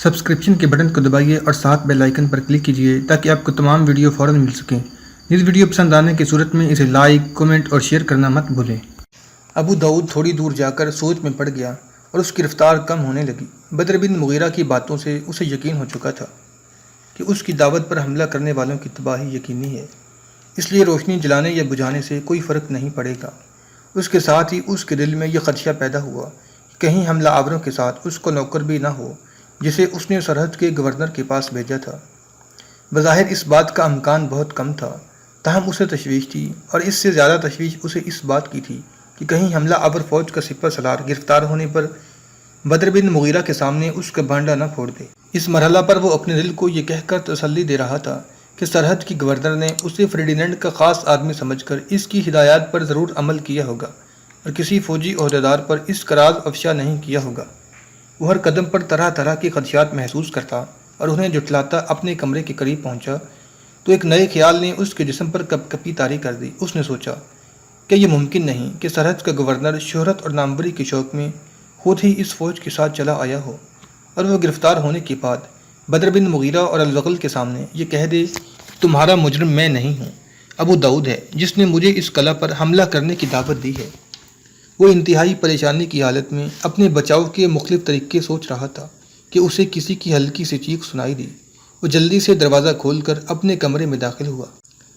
Subscription کے button کو دبائیے اور ساتھ بیل آئیکن پر کلک کیجیے تاکہ آپ کو تمام ویڈیو فوراً مل سکیں۔ اس ویڈیو پسند آنے کی صورت میں اسے لائک، کمنٹ اور شیئر کرنا مت بھولیں۔ ابو داؤد تھوڑی دور جا کر سوچ میں پڑ گیا اور اس کی رفتار کم ہونے لگی۔ بدر بن مغیرہ کی باتوں سے اسے یقین ہو چکا تھا کہ اس کی دعوت پر حملہ کرنے والوں کی تباہی یقینی ہے، اس لیے روشنی جلانے یا بجھانے سے کوئی فرق نہیں پڑے گا۔ اس کے ساتھ ہی اس کے دل میں یہ خدشہ پیدا ہوا کہ کہیں حملہ آوروں کے ساتھ اس کو نوکر بھی نہ ہو جسے اس نے سرحد کے گورنر کے پاس بھیجا تھا۔ بظاہر اس بات کا امکان بہت کم تھا، تاہم اسے تشویش تھی، اور اس سے زیادہ تشویش اسے اس بات کی تھی کہ کہیں حملہ آور فوج کا سپہ سالار گرفتار ہونے پر بدر بن مغیرہ کے سامنے اس کا بانڈا نہ پھوڑ دے۔ اس مرحلہ پر وہ اپنے دل کو یہ کہہ کر تسلی دے رہا تھا کہ سرحد کی گورنر نے اسے فریڈینڈ کا خاص آدمی سمجھ کر اس کی ہدایات پر ضرور عمل کیا ہوگا اور کسی فوجی عہدیدار پر اس کا راز افشا نہیں کیا ہوگا۔ وہ ہر قدم پر طرح طرح کے خدشات محسوس کرتا اور انہیں جٹلاتا اپنے کمرے کے قریب پہنچا تو ایک نئے خیال نے اس کے جسم پر کپ کپی طاری کر دی۔ اس نے سوچا کہ یہ ممکن نہیں کہ سرحد کا گورنر شہرت اور ناموری کے شوق میں خود ہی اس فوج کے ساتھ چلا آیا ہو اور وہ گرفتار ہونے کے بعد بدر بن مغیرہ اور الوغل کے سامنے یہ کہہ دے کہ تمہارا مجرم میں نہیں ہوں، ابو داؤد ہے جس نے مجھے اس قلعہ پر حملہ کرنے کی دعوت دی ہے۔ وہ انتہائی پریشانی کی حالت میں اپنے بچاؤ کے مختلف طریقے سوچ رہا تھا کہ اسے کسی کی ہلکی سی چیخ سنائی دی۔ وہ جلدی سے دروازہ کھول کر اپنے کمرے میں داخل ہوا۔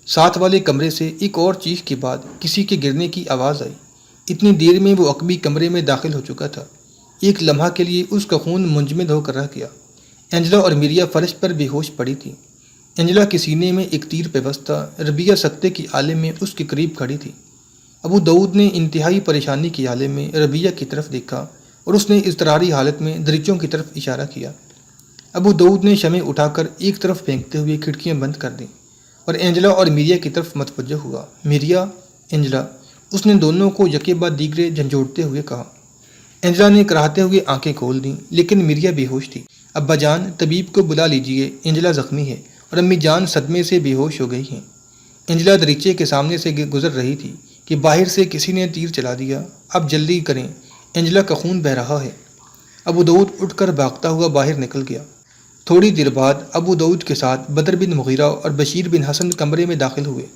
ساتھ والے کمرے سے ایک اور چیخ کے بعد کسی کے گرنے کی آواز آئی۔ اتنی دیر میں وہ عقبی کمرے میں داخل ہو چکا تھا۔ ایک لمحہ کے لیے اس کا خون منجمد ہو کر رہ گیا۔ اینجلا اور میریا فرش پر بے ہوش پڑی تھی۔ اینجلا کے سینے میں ایک تیر پیوست تھا، ربیہ سکتے کی عالم میں اس کے قریب کھڑی تھی۔ ابو داؤد نے انتہائی پریشانی کی عالم میں ربیہ کی طرف دیکھا اور اس نے اضطراری حالت میں دریچوں کی طرف اشارہ کیا۔ ابو داؤد نے شمع اٹھا کر ایک طرف پھینکتے ہوئے کھڑکیاں بند کر دیں اور اینجلا اور میریا کی طرف متوجہ ہوا۔ میریا، اینجلا، اس نے دونوں کو یکے بعد دیگرے جھنجھوڑتے ہوئے کہا۔ اینجلا نے کراہتے ہوئے آنکھیں کھول دیں لیکن میریا بے ہوش تھی۔ ابا جان، طبیب کو بلا لیجیے، اینجلا زخمی ہے اور امی جان صدمے سے بے ہوش ہو گئی ہیں۔ اینجلا دریچے کے سامنے سے گزر رہی تھی کہ باہر سے کسی نے تیر چلا دیا۔ اب جلدی کریں، اینجلا کا خون بہہ رہا ہے۔ ابو داؤد اٹھ کر بھاگتا ہوا باہر نکل گیا۔ تھوڑی دیر بعد ابو داؤد کے ساتھ بدر بن مغیرہ اور بشیر بن حسن کمرے میں داخل ہوئے۔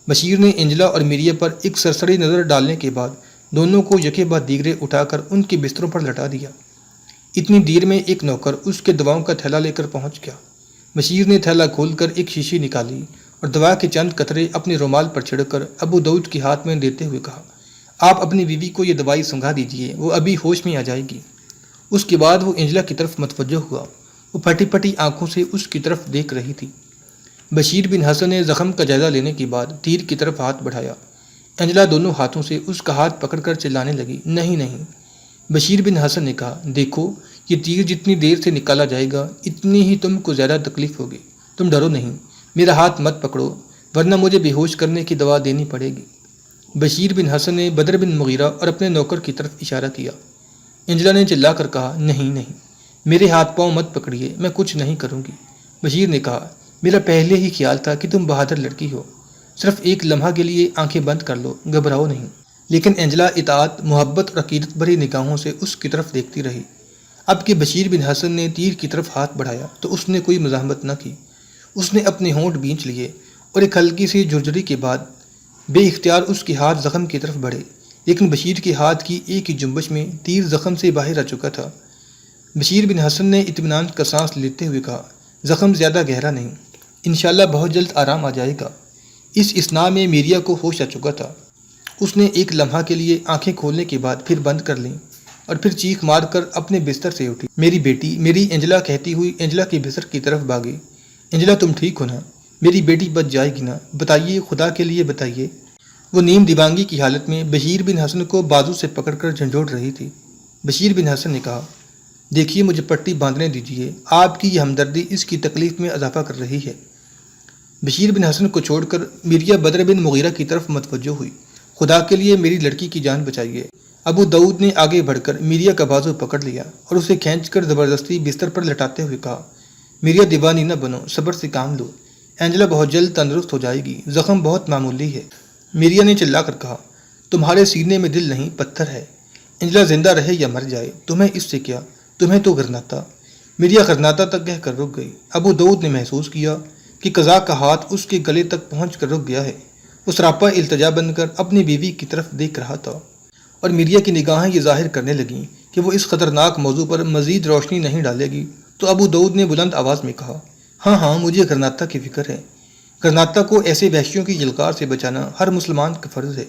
بشیر نے اینجلا اور میریا پر ایک سرسری نظر ڈالنے کے بعد دونوں کو یکے بعد دیگرے اٹھا کر ان کے بستروں پر لٹا دیا۔ اتنی دیر میں ایک نوکر اس کے دواؤں کا تھیلا لے کر پہنچ گیا۔ بشیر نے تھیلا کھول کر ایک شیشی نکالی اور دوا کے چند قطرے اپنے رومال پر چھڑک کر ابو داؤد کے ہاتھ میں دیتے ہوئے کہا، آپ اپنی بیوی کو یہ دوائی سنگھا دیجیے، وہ ابھی ہوش میں آ جائے گی۔ اس کے بعد وہ اینجلا کی طرف متوجہ ہوا۔ وہ پھٹی پھٹی آنکھوں سے اس کی طرف دیکھ رہی تھی۔ بشیر بن حسن نے زخم کا جائزہ لینے کے بعد تیر کی طرف ہاتھ بڑھایا۔ اینجلا دونوں ہاتھوں سے اس کا ہاتھ پکڑ کر چلانے لگی، نہیں نہیں۔ بشیر بن حسن نے کہا، دیکھو، یہ تیر جتنی دیر سے نکالا جائے گا اتنی ہی تم کو زیادہ تکلیف ہوگی، تم ڈرو نہیں، میرا ہاتھ مت پکڑو ورنہ مجھے بے ہوش کرنے کی دوا دینی پڑے گی۔ بشیر بن حسن نے بدر بن مغیرہ اور اپنے نوکر کی طرف اشارہ کیا۔ اینجلا نے چلا کر کہا، نہیں نہیں، میرے ہاتھ پاؤں مت پکڑیے، میں کچھ نہیں کروں گی۔ بشیر نے کہا، میرا پہلے ہی خیال تھا کہ تم بہادر لڑکی ہو، صرف ایک لمحہ کے لیے آنکھیں بند کر لو، گھبراؤ نہیں۔ لیکن اینجلا اطاعت، محبت اور عقیدت بھری نگاہوں سے اس کی طرف دیکھتی رہی۔ اب کہ بشیر بن حسن نے تیر کی طرف ہاتھ بڑھایا تو اس نے کوئی مزاحمت نہ کی۔ اس نے اپنے ہونٹ بھینچ لیے اور ایک ہلکی سی جھرجھری کے بعد بے اختیار اس کے ہاتھ زخم کی طرف بڑھے، لیکن بشیر کے ہاتھ کی ایک ہی جنبش میں تیر زخم سے باہر آ چکا تھا۔ بشیر بن حسن نے اطمینان کا سانس لیتے ہوئے کہا، زخم زیادہ گہرا نہیں، انشاءاللہ بہت جلد آرام آ جائے گا۔ اس اثناء میں میریا کو ہوش آ چکا تھا۔ اس نے ایک لمحہ کے لیے آنکھیں کھولنے کے بعد پھر بند کر لیں اور پھر چیخ مار کر اپنے بستر سے اٹھی۔ میری بیٹی، میری اینجلا کہتی ہوئی اینجلا کے بستر کی طرف بھاگی۔ اینجلا، تم ٹھیک ہو نا؟ میری بیٹی بچ جائے گی نا؟ بتائیے، خدا کے لیے بتائیے۔ وہ نیم دیوانگی کی حالت میں بشیر بن حسن کو بازو سے پکڑ کر جھنجھوڑ رہی تھی۔ بشیر بن حسن نے کہا، دیکھیے، مجھے پٹی باندھنے دیجیے، آپ کی یہ ہمدردی اس کی تکلیف میں اضافہ کر رہی ہے۔ بشیر بن حسن کو چھوڑ کر میریا بدر بن مغیرہ کی طرف متوجہ ہوئی، خدا کے لیے میری لڑکی کی جان بچائیے۔ ابو داؤد نے آگے بڑھ کر میریا کا بازو پکڑ لیا اور اسے کھینچ کر زبردستی بستر پر لٹاتے ہوئے کہا، میریا دیوانی نہ بنو، صبر سے کام لو، اینجلا بہت جلد تندرست ہو جائے گی، زخم بہت معمولی ہے۔ میریا نے چلا کر کہا، تمہارے سینے میں دل نہیں، پتھر ہے، اینجلا زندہ رہے یا مر جائے تمہیں اس سے کیا، تمہیں تو گھرنا تھا۔ میریا غرناطہ تک کہہ کر رک گئی۔ ابو داؤد نے محسوس کیا کہ قضا کا ہاتھ اس کے گلے تک پہنچ کر رک گیا ہے۔ وہ سراپا التجا بن کر اپنی بیوی کی طرف دیکھ رہا تھا اور میریا کی نگاہیں یہ ظاہر کرنے لگیں کہ وہ اس خطرناک موضوع پر مزید روشنی نہیں ڈالے گی تو ابو داؤد نے بلند آواز میں کہا، ہاں مجھے غرناطہ کی فکر ہے۔ غرناطہ کو ایسے وحشیوں کی یلغار سے بچانا ہر مسلمان کا فرض ہے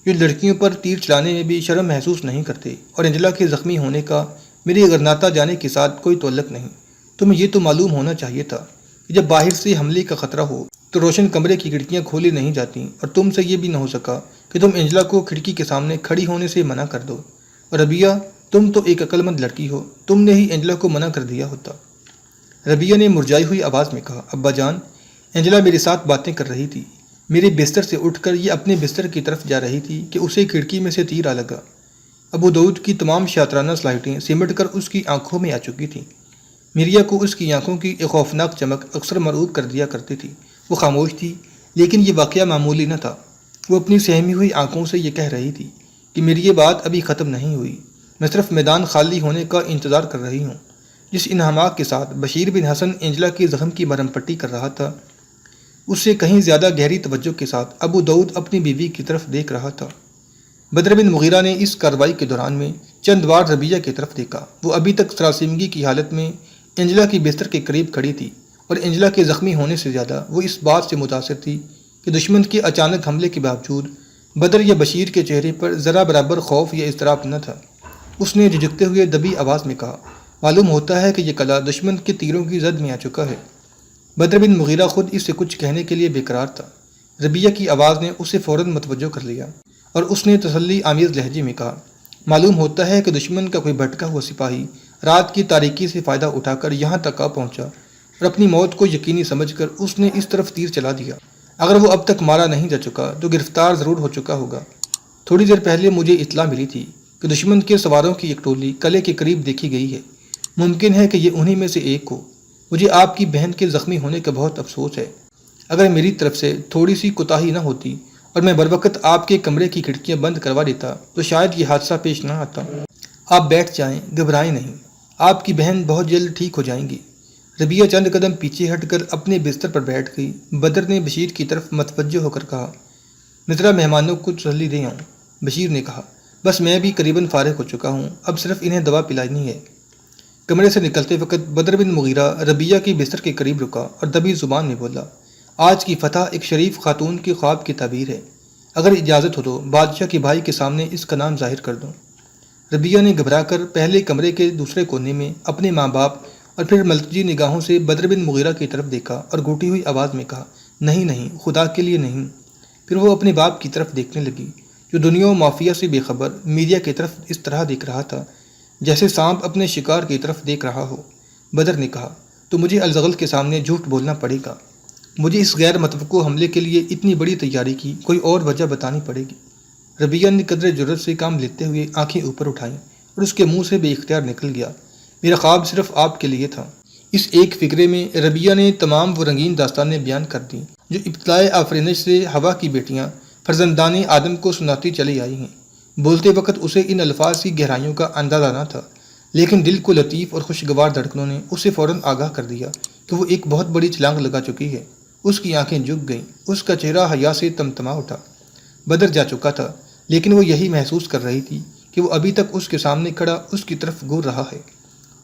جو لڑکیوں پر تیر چلانے میں بھی شرم محسوس نہیں کرتے، اور انجلا کے زخمی ہونے کا میرے غرناطہ جانے کے ساتھ کوئی تعلق نہیں۔ تمہیں یہ تو معلوم ہونا چاہیے تھا کہ جب باہر سے حملے کا خطرہ ہو تو روشن کمرے کی کھڑکیاں کھولی نہیں جاتیں، اور تم سے یہ بھی نہ ہو سکا کہ تم انجلا کو کھڑکی کے سامنے کھڑی ہونے سے منع کر دو۔ اور ربیہ، تم تو ایک عقل مند لڑکی ہو، تم نے ہی انجلا کو منع کر دیا ہوتا۔ ربیہ نے مرجائی ہوئی آواز میں کہا، ابا جان، انجلا میرے ساتھ باتیں کر رہی تھی۔ میرے بستر سے اٹھ کر یہ اپنے بستر کی طرف جا رہی تھی کہ اسے کھڑکی میں سے تیر آ لگا۔ ابو داؤد کی تمام شاطرانہ صلاحیتیں سمٹ کر اس کی آنکھوں میں آ چکی تھیں۔ میریا کو اس کی آنکھوں کی ایک خوفناک چمک اکثر مرعوب کر دیا کرتی تھی۔ وہ خاموش تھی، لیکن یہ واقعہ معمولی نہ تھا۔ وہ اپنی سہمی ہوئی آنکھوں سے یہ کہہ رہی تھی کہ میری یہ بات ابھی ختم نہیں ہوئی، میں صرف میدان خالی ہونے کا انتظار کر رہی ہوں۔ جس انہماک کے ساتھ بشیر بن حسن انجلا کے زخم کی مرہم پٹی کر رہا تھا، اس سے کہیں زیادہ گہری توجہ کے ساتھ ابو داؤد اپنی بیوی کی طرف دیکھ رہا تھا۔ بدر بن مغیرہ نے اس کارروائی کے دوران میں چند بار ربیہ کی طرف دیکھا۔ وہ ابھی تک سراسیمگی کی حالت میں انجلا کی بستر کے قریب کھڑی تھی، اور انجلا کے زخمی ہونے سے زیادہ وہ اس بات سے متاثر تھی کہ دشمن کے اچانک حملے کے باوجود بدر یا بشیر کے چہرے پر ذرا برابر خوف یا اضطراب نہ تھا۔ اس نے جھجکتے ہوئے دبی آواز میں کہا، معلوم ہوتا ہے کہ یہ قلعہ دشمن کے تیروں کی زد میں آ چکا ہے۔ بدر بن مغیرہ خود اس سے کچھ کہنے کے لیے بے قرار تھا۔ ربیہ کی آواز نے اسے فوراً متوجہ کر لیا اور اس نے تسلی آمیز لہجے میں کہا، معلوم ہوتا ہے کہ دشمن کا کوئی بھٹکا ہوا سپاہی رات کی تاریکی سے فائدہ اٹھا کر یہاں تک آ پہنچا اور اپنی موت کو یقینی سمجھ کر اس نے اس طرف تیر چلا دیا۔ اگر وہ اب تک مارا نہیں جا چکا تو گرفتار ضرور ہو چکا ہوگا۔ تھوڑی دیر پہلے مجھے اطلاع ملی تھی کہ دشمن کے سواروں کی ایک ٹولی قلعے کے قریب دیکھی گئی ہے۔ ممکن ہے کہ یہ انہی میں سے ایک ہو۔ مجھے آپ کی بہن کے زخمی ہونے کا بہت افسوس ہے۔ اگر میری طرف سے تھوڑی سی کوتاہی نہ ہوتی اور میں بروقت آپ کے کمرے کی کھڑکیاں بند کروا دیتا تو شاید یہ حادثہ پیش نہ آتا۔ آپ بیٹھ جائیں، گھبرائیں نہیں، آپ کی بہن بہت جلد ٹھیک ہو جائیں گی۔ ربیہ چند قدم پیچھے ہٹ کر اپنے بستر پر بیٹھ گئی۔ بدر نے بشیر کی طرف متوجہ ہو کر کہا، میں ذرا مہمانوں کو تسلی دے آؤں۔ بشیر نے کہا، بس میں بھی قریباً فارغ ہو چکا ہوں، اب صرف انہیں دوا پلانی ہے۔ کمرے سے نکلتے وقت بدر بن مغیرہ ربیہ کی بستر کے قریب رکا اور دبی زبان میں بولا، آج کی فتح ایک شریف خاتون کے خواب کی تعبیر ہے۔ اگر اجازت ہو تو بادشاہ کے بھائی کے سامنے اس کا نام ظاہر کر دوں۔ ربیہ نے گھبرا کر پہلے کمرے کے دوسرے کونے میں اپنے ماں باپ اور پھر ملتجی نگاہوں سے بدر بن مغیرہ کی طرف دیکھا اور گھٹی ہوئی آواز میں کہا، نہیں، خدا کے لیے نہیں۔ پھر وہ اپنے باپ کی طرف دیکھنے لگی، جو دنیا و مافیا سے بے خبر میریا کی طرف اس طرح دیکھ رہا تھا جیسے سانپ اپنے شکار کی طرف دیکھ رہا ہو۔ بدر نے کہا، تو مجھے الزغل کے سامنے جھوٹ بولنا پڑے گا۔ مجھے اس غیر متوقع حملے کے لیے اتنی بڑی تیاری کی کوئی اور وجہ بتانی پڑے گی۔ ربیہ نے قدر جرت سے کام لیتے ہوئے آنکھیں اوپر اٹھائیں اور اس کے منہ سے بے اختیار نکل گیا، میرا خواب صرف آپ کے لیے تھا۔ اس ایک فکرے میں ربیہ نے تمام وہ رنگین داستانیں بیان کر دیں جو ابتداء آفرینش سے ہوا کی بیٹیاں فرزندان آدم کو سناتی چلی آئی ہیں۔ بولتے وقت اسے ان الفاظ کی گہرائیوں کا اندازہ نہ تھا، لیکن دل کو لطیف اور خوشگوار دھڑکنوں نے اسے فوراً آگاہ کر دیا کہ وہ ایک بہت بڑی چھلانگ لگا چکی ہے۔ اس کی آنکھیں جھک گئیں، اس کا چہرہ حیا سے تمتما اٹھا۔ بدر جا چکا تھا، لیکن وہ یہی محسوس کر رہی تھی کہ وہ ابھی تک اس کے سامنے کھڑا اس کی طرف گور رہا ہے،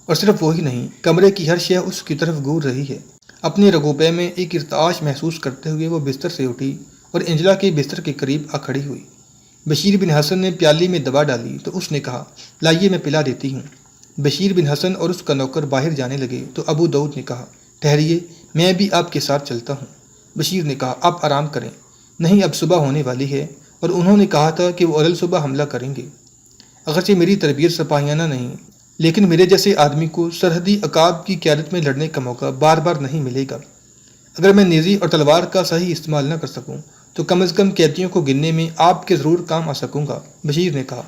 اور صرف وہی نہیں، کمرے کی ہر شے اس کی طرف گور رہی ہے۔ اپنے رگوپے میں ایک ارتعاش محسوس کرتے ہوئے وہ بستر سے اٹھی اور انجلا کے بستر کے قریب آ کھڑی ہوئی۔ بشیر بن حسن نے پیالی میں دوا ڈالی تو اس نے کہا، لائیے میں پلا دیتی ہوں۔ بشیر بن حسن اور اس کا نوکر باہر جانے لگے تو ابو داؤد نے کہا، ٹھہریے، میں بھی آپ کے ساتھ چلتا ہوں۔ بشیر نے کہا، آپ آرام کریں، نہیں اب صبح ہونے والی ہے اور انہوں نے کہا تھا کہ وہ اول صبح حملہ کریں گے۔ اگرچہ میری تربیت سپاہیانہ نہیں، لیکن میرے جیسے آدمی کو سرحدی عقاب کی قیادت میں لڑنے کا موقع بار بار نہیں ملے گا۔ اگر میں نیزی اور تلوار کا صحیح استعمال نہ کر سکوں تو کم از کم قیدیوں کو گننے میں آپ کے ضرور کام آ سکوں گا۔ بشیر نے کہا،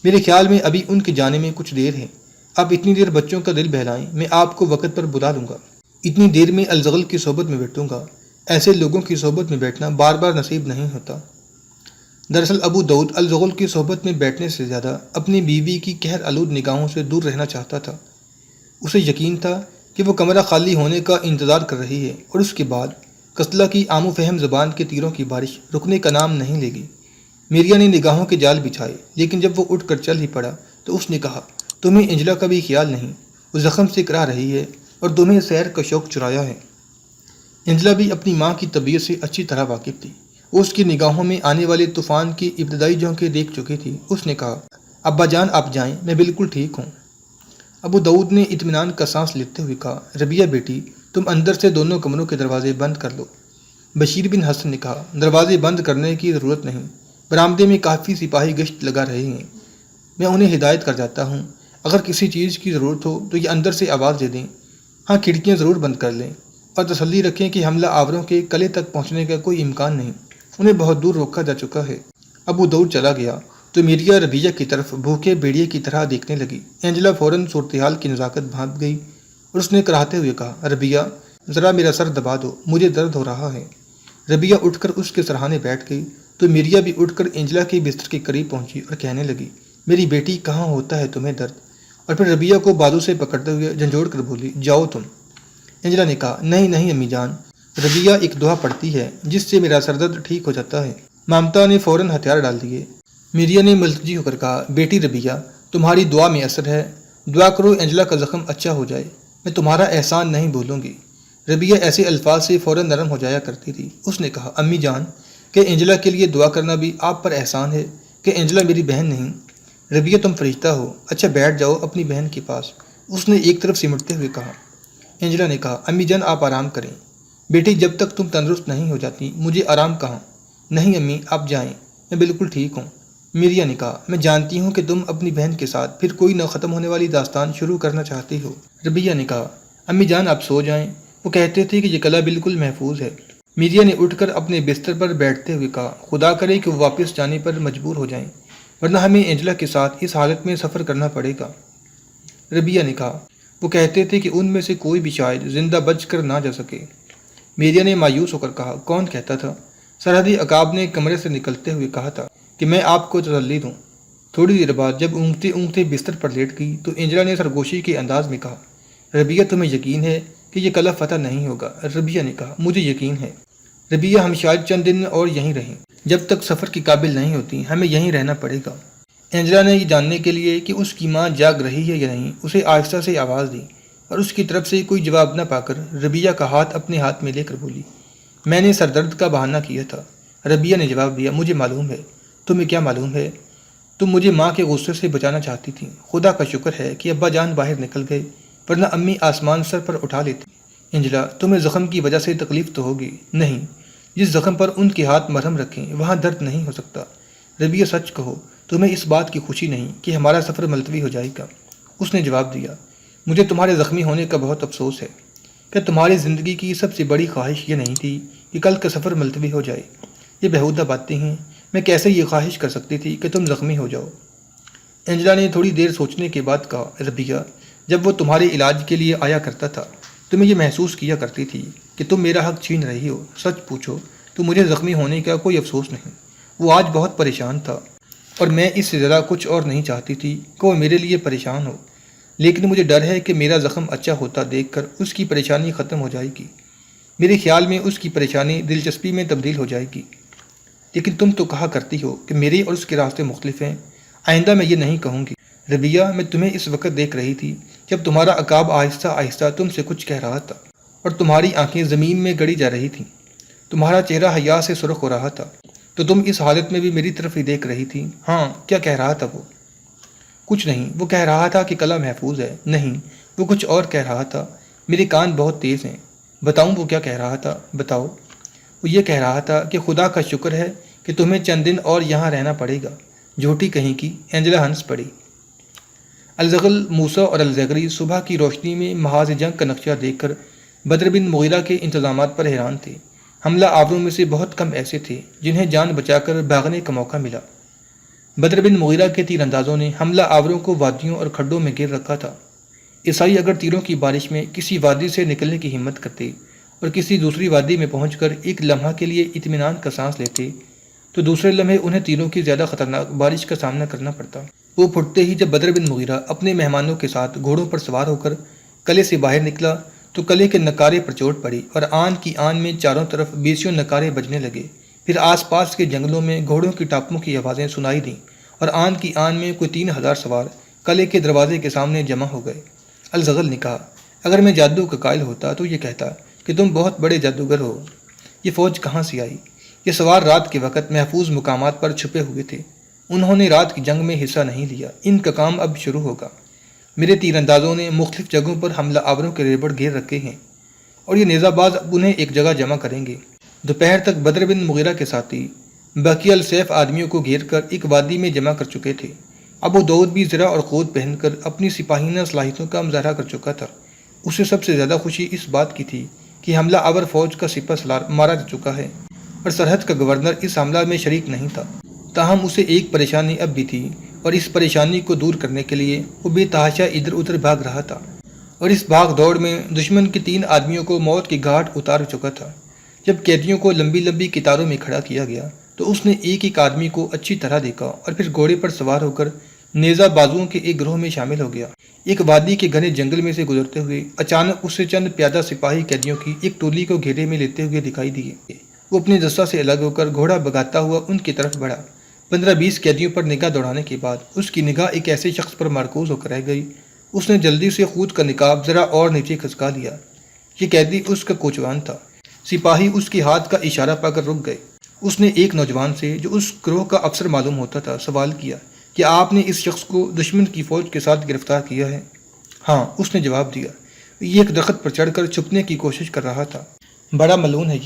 میرے خیال میں ابھی ان کے جانے میں کچھ دیر ہے، آپ اتنی دیر بچوں کا دل بہلائیں، میں آپ کو وقت پر بلا لوں گا۔ اتنی دیر میں الزغل کی صحبت میں بیٹھوں گا، ایسے لوگوں کی صحبت میں بیٹھنا بار بار نصیب نہیں ہوتا۔ دراصل ابو داؤد الزغل کی صحبت میں بیٹھنے سے زیادہ اپنی بیوی کی قہر آلود نگاہوں سے دور رہنا چاہتا تھا۔ اسے یقین تھا کہ وہ کمرہ خالی ہونے کا انتظار کر رہی ہے اور اس کے بعد قتلہ کی عام و فہم زبان کے تیروں کی بارش رکنے کا نام نہیں لے گی۔ میریا نے نگاہوں کے جال بچھائے، لیکن جب وہ اٹھ کر چل ہی پڑا تو اس نے کہا، تمہیں انجلا کا بھی خیال نہیں؟ وہ زخم سے کرا رہی ہے اور تمہیں سیر کا شوق چرایا ہے۔ انجلا بھی اپنی ماں کی طبیعت سے اچھی طرح واقف تھی۔ وہ اس کی نگاہوں میں آنے والے طوفان کی ابتدائی جھونکیں دیکھ چکی تھی۔ اس نے کہا، ابا جان آپ جائیں، میں بالکل ٹھیک ہوں۔ ابو داؤد نے اطمینان کا سانس لیتے ہوئے کہا، ربیہ بیٹی، تم اندر سے دونوں کمروں کے دروازے بند کر لو۔ بشیر بن حسن نے کہا، دروازے بند کرنے کی ضرورت نہیں، برآمدے میں کافی سپاہی گشت لگا رہے ہیں، میں انہیں ہدایت کر جاتا ہوں۔ اگر کسی چیز کی ضرورت ہو تو یہ اندر سے آواز دے دیں۔ ہاں، کھڑکیاں ضرور بند کر لیں اور تسلی رکھیں کہ حملہ آوروں کے قلعے تک پہنچنے کا کوئی امکان نہیں، انہیں بہت دور روکا جا چکا ہے۔ ابو داؤد چلا گیا تو میریا ربیہ کی طرف بھوکے بھیڑیے کی طرح دیکھنے لگی۔ انجلا فوراً صورتحال کی نزاکت بھانپ گئی اور اس نے کراہتے ہوئے کہا، ربیہ ذرا میرا سر دبا دو، مجھے درد ہو رہا ہے۔ ربیہ اٹھ کر اس کے سرہانے بیٹھ گئی تو میریا بھی اٹھ کر انجلا کے بستر کے قریب پہنچی اور کہنے لگی، میری بیٹی کہاں ہوتا ہے تمہیں درد؟ اور پھر ربیہ کو بازو سے پکڑتے ہوئے جھنجھوڑ کر بولی، جاؤ تم۔ انجلا نے کہا، نہیں نہیں امی جان، ربیہ ایک دعا پڑھتی ہے جس سے میرا سر درد ٹھیک ہو جاتا ہے۔ ممتا نے فوراً ہتھیار ڈال دیے۔ میریا نے ملتجی ہو کر کہا، بیٹی ربیہ، تمہاری دعا میں اثر ہے، دعا کرو انجلا کا زخم اچھا ہو جائے، میں تمہارا احسان نہیں بھولوں گی۔ ربیہ ایسے الفاظ سے فوراً نرم ہو جایا کرتی تھی۔ اس نے کہا، امی جان، کہ انجلا کے لیے دعا کرنا بھی آپ پر احسان ہے کہ انجلا میری بہن نہیں؟ ربیہ تم فرشتہ ہو، اچھا بیٹھ جاؤ اپنی بہن کے پاس، اس نے ایک طرف سمٹتے ہوئے کہا۔ انجلا نے کہا، امی جان آپ آرام کریں، بیٹی جب تک تم تندرست نہیں ہو جاتی مجھے آرام کہاں؟ نہیں امی آپ جائیں، میں بالکل ٹھیک ہوں۔ میریا نے کہا، میں جانتی ہوں کہ تم اپنی بہن کے ساتھ پھر کوئی نہ ختم ہونے والی داستان شروع کرنا چاہتی ہو۔ ربیہ نے کہا، امی جان آپ سو جائیں، وہ کہتے تھے کہ یہ قلعہ بالکل محفوظ ہے۔ میریا نے اٹھ کر اپنے بستر پر بیٹھتے ہوئے کہا، خدا کرے کہ وہ واپس جانے پر مجبور ہو جائیں، ورنہ ہمیں انجلا کے ساتھ اس حالت میں سفر کرنا پڑے گا۔ ربیہ نے کہا، وہ کہتے تھے کہ ان میں سے کوئی بھی شاید زندہ بچ کر نہ جا سکے۔ میریا نے مایوس ہو کر کہا، کون کہتا تھا؟ سرحدی عقاب نے کمرے سے نکلتے ہوئے کہا تھا کہ میں آپ کو تسلی دوں۔ تھوڑی دیر بعد جب اونگتے اونگتے بستر پر لیٹ گئی تو انجلا نے سرگوشی کے انداز میں کہا، ربیہ تمہیں یقین ہے کہ یہ قلعہ فتح نہیں ہوگا؟ ربیہ نے کہا، مجھے یقین ہے۔ ربیہ ہم شاید چند دن اور یہیں رہیں، جب تک سفر کے قابل نہیں ہوتی ہمیں یہیں رہنا پڑے گا۔ انجلا نے یہ جاننے کے لیے کہ اس کی ماں جاگ رہی ہے یا نہیں اسے آہستہ سے آواز دی اور اس کی طرف سے کوئی جواب نہ پا کر ربیہ کا ہاتھ اپنے ہاتھ میں لے کر بولی، میں نے سر درد کا بہانہ کیا تھا۔ ربیہ نے جواب دیا، مجھے معلوم ہے۔ تمہیں کیا معلوم ہے؟ تم مجھے ماں کے غصے سے بچانا چاہتی تھی۔ خدا کا شکر ہے کہ ابا جان باہر نکل گئے، ورنہ امی آسمان سر پر اٹھا لیتی۔ انجلا، تمہیں زخم کی وجہ سے تکلیف تو ہوگی؟ نہیں، جس زخم پر ان کے ہاتھ مرہم رکھیں وہاں درد نہیں ہو سکتا۔ ربیہ سچ کہو، تمہیں اس بات کی خوشی نہیں کہ ہمارا سفر ملتوی ہو جائے گا؟ اس نے جواب دیا، مجھے تمہارے زخمی ہونے کا بہت افسوس ہے کہ تمہاری زندگی کی سب سے بڑی خواہش یہ نہیں تھی کہ کل کا سفر ملتوی ہو جائے۔ یہ بیہودہ باتیں ہیں، میں کیسے یہ خواہش کر سکتی تھی کہ تم زخمی ہو جاؤ؟ انجلا نے تھوڑی دیر سوچنے کے بعد کہا، ربیہ، جب وہ تمہارے علاج کے لیے آیا کرتا تھا تو میں یہ محسوس کیا کرتی تھی کہ تم میرا حق چھین رہی ہو۔ سچ پوچھو تو مجھے زخمی ہونے کا کوئی افسوس نہیں۔ وہ آج بہت پریشان تھا اور میں اس سے زیادہ کچھ اور نہیں چاہتی تھی کہ وہ میرے لیے پریشان ہو، لیکن مجھے ڈر ہے کہ میرا زخم اچھا ہوتا دیکھ کر اس کی پریشانی ختم ہو جائے گی۔ میرے خیال میں اس کی پریشانی دلچسپی میں تبدیل ہو جائے گی۔ لیکن تم تو کہا کرتی ہو کہ میرے اور اس کے راستے مختلف ہیں۔ آئندہ میں یہ نہیں کہوں گی۔ ربیہ، میں تمہیں اس وقت دیکھ رہی تھی جب تمہارا عقاب آہستہ آہستہ تم سے کچھ کہہ رہا تھا اور تمہاری آنکھیں زمین میں گڑی جا رہی تھیں، تمہارا چہرہ حیا سے سرخ ہو رہا تھا، تو تم اس حالت میں بھی میری طرف ہی دیکھ رہی تھی۔ ہاں، کیا کہہ رہا تھا وہ؟ کچھ نہیں، وہ کہہ رہا تھا کہ قلعہ محفوظ ہے۔ نہیں، وہ کچھ اور کہہ رہا تھا۔ میرے کان بہت تیز ہیں، بتاؤں وہ کیا کہہ رہا تھا؟ بتاؤ۔ وہ یہ کہہ رہا تھا کہ خدا کا شکر ہے کہ تمہیں چند دن اور یہاں رہنا پڑے گا۔ جھوٹی کہیں کی، انجلا ہنس پڑی۔ الزغل، موسیٰ اور الزغری صبح کی روشنی میں محاذ جنگ کا نقشہ دیکھ کر بدر بن مغیرہ کے انتظامات پر حیران تھے۔ حملہ آوروں میں سے بہت کم ایسے تھے جنہیں جان بچا کر بھاگنے کا موقع ملا۔ بدر بن مغیرہ کے تیر اندازوں نے حملہ آوروں کو وادیوں اور کھڈوں میں گر رکھا تھا۔ عیسائی اگر تیروں کی بارش میں کسی وادی سے نکلنے کی ہمت کرتے اور کسی دوسری وادی میں پہنچ کر ایک لمحہ کے لیے اطمینان کا سانس لیتے تو دوسرے لمحے انہیں تیروں کی زیادہ خطرناک بارش کا سامنا کرنا پڑتا۔ وہ پھٹتے ہی جب بدر بن مغیرہ اپنے مہمانوں کے ساتھ گھوڑوں پر سوار ہو کر قلعے سے باہر نکلا تو قلعے کے نکارے پر چوٹ پڑی اور آن کی آن میں چاروں طرف بیسیوں نکارے بجنے لگے۔ پھر آس پاس کے جنگلوں میں گھوڑوں کی ٹاپوں کی آوازیں سنائی دیں اور آن کی آن میں کوئی 3000 سوار قلعے کے دروازے کے سامنے جمع ہو گئے۔ الزغل نے کہا، اگر میں جادو کا قائل ہوتا تو یہ کہتا کہ تم بہت بڑے جادوگر ہو۔ یہ فوج کہاں سے آئی؟ یہ سوار رات کے وقت محفوظ مقامات پر چھپے ہوئے تھے۔ انہوں نے رات کی جنگ میں حصہ نہیں لیا۔ ان کا کام اب شروع ہوگا۔ میرے تیر اندازوں نے مختلف جگہوں پر حملہ آوروں کے ریبڑ گھیر رکھے ہیں اور یہ نیزہ باز اب انہیں ایک جگہ جمع کریں گے۔ دوپہر تک بدر بن مغیرہ کے ساتھی بقیہ السیف آدمیوں کو گھیر کر ایک وادی میں جمع کر چکے تھے۔ ابو داؤد بھی زرہ اور خود پہن کر اپنی سپاہینہ صلاحیتوں کا مظاہرہ کر چکا تھا۔ اسے سب سے زیادہ خوشی اس بات کی تھی کہ حملہ آور فوج کا سپہ سالار مارا جا چکا ہے اور سرحد کا گورنر اس حملہ میں شریک نہیں تھا۔ تاہم اسے ایک پریشانی اب بھی تھی اور اس پریشانی کو دور کرنے کے لیے وہ بے تحاشا ادھر ادھر بھاگ رہا تھا اور اس بھاگ دوڑ میں دشمن کے 3 آدمیوں کو موت کی گھاٹ اتار چکا تھا۔ جب قیدیوں کو لمبی لمبی قطاروں میں کھڑا کیا گیا تو اس نے ایک ایک آدمی کو اچھی طرح دیکھا اور پھر گھوڑے پر سوار ہو کر نیزہ بازوؤں کے ایک گروہ میں شامل ہو گیا۔ ایک وادی کے گھنے جنگل میں سے گزرتے ہوئے اچانک اسے چند پیادہ سپاہی قیدیوں کی ایک ٹولی کو گھیرے میں لیتے ہوئے دکھائی دیے۔ وہ اپنے دستہ سے الگ ہو کر گھوڑا بھگاتا ہوا ان کی طرف بڑھا۔ 15-20 قیدیوں پر نگاہ دوڑانے کے بعد اس کی نگاہ ایک ایسے شخص پر مرکوز ہو کر رہ گئی۔ اس نے جلدی سے خود کا نقاب ذرا اور نیچے کھسکا لیا۔ یہ قیدی اس کا کوچوان تھا۔ سپاہی اس کے ہاتھ کا اشارہ پا کر رک گئے۔ اس نے ایک نوجوان سے جو اس گروہ کا افسر معلوم ہوتا تھا سوال کیا کہ آپ نے اس شخص کو دشمن کی فوج کے ساتھ گرفتار کیا ہے؟ ہاں، اس نے جواب دیا۔ یہ ایک درخت پر چڑھ کر چھپنے کی کوشش کر رہا تھا۔ بڑا ملعون ہے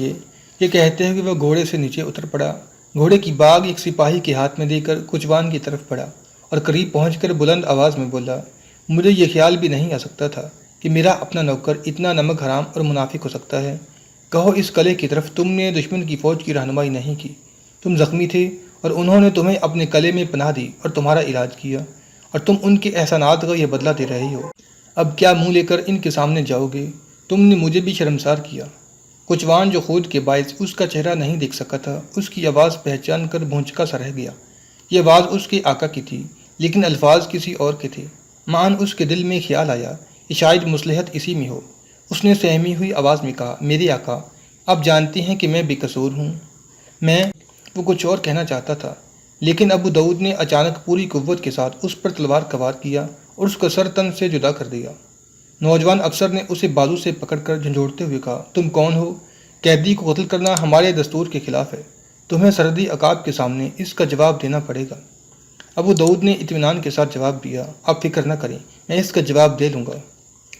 یہ کہتے ہوئے وہ گھوڑے سے نیچے اتر پڑا۔ گھوڑے کی باگ ایک سپاہی کے ہاتھ میں دے کر کوچوان کی طرف بڑھا اور قریب پہنچ کر بلند آواز میں بولا، مجھے یہ خیال بھی نہیں آ سکتا تھا کہ میرا اپنا نوکر اتنا نمک حرام اور منافق ہو سکتا ہے۔ کہو اس قلعے کی طرف تم نے دشمن کی فوج کی رہنمائی نہیں کی۔ تم زخمی تھے اور انہوں نے تمہیں اپنے قلعے میں پناہ دی اور تمہارا علاج کیا اور تم ان کے احسانات کا یہ بدلہ دے رہے ہو۔ اب کیا منہ لے کر ان کے سامنے جاؤ گے؟ تم نے مجھے بھی شرمسار کیا۔ کوچوان جو خود کے باعث اس کا چہرہ نہیں دیکھ سکا تھا، اس کی آواز پہچان کر بھونچکا سا رہ گیا۔ یہ آواز اس کے آقا کی تھی لیکن الفاظ کسی اور کے تھے۔ معاً اس کے دل میں خیال آیا کہ شاید مصلحت اسی میں ہو۔ اس نے سہمی ہوئی آواز میں کہا، میرے آقا، آپ جانتے ہیں کہ میں بے قصور ہوں۔ وہ کچھ اور کہنا چاہتا تھا لیکن ابو داؤد نے اچانک پوری قوت کے ساتھ اس پر تلوار کوار کیا اور اس کا سر تن سے جدا کر دیا۔ نوجوان افسر نے اسے بازو سے پکڑ کر جھنجھوڑتے ہوئے کہا، تم کون ہو؟ قیدی کو قتل کرنا ہمارے دستور کے خلاف ہے۔ تمہیں سرحدی عقاب کے سامنے اس کا جواب دینا پڑے گا۔ ابو داؤد نے اطمینان کے ساتھ جواب دیا، آپ فکر نہ کریں، میں اس کا جواب دے لوں گا۔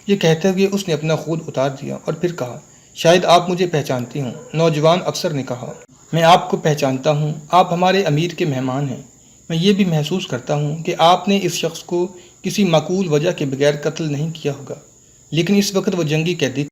یہ کہتے ہوئے اس نے اپنا خود اتار دیا اور پھر کہا، شاید آپ مجھے پہچانتے ہوں۔ نوجوان افسر نے کہا، میں آپ کو پہچانتا ہوں، آپ ہمارے امیر کے مہمان ہیں۔ میں یہ بھی محسوس کرتا ہوں کہ آپ نے اس شخص کو کسی معقول وجہ کے بغیر قتل نہیں کیا ہوگا، لیکن اس وقت وہ جنگی قیدی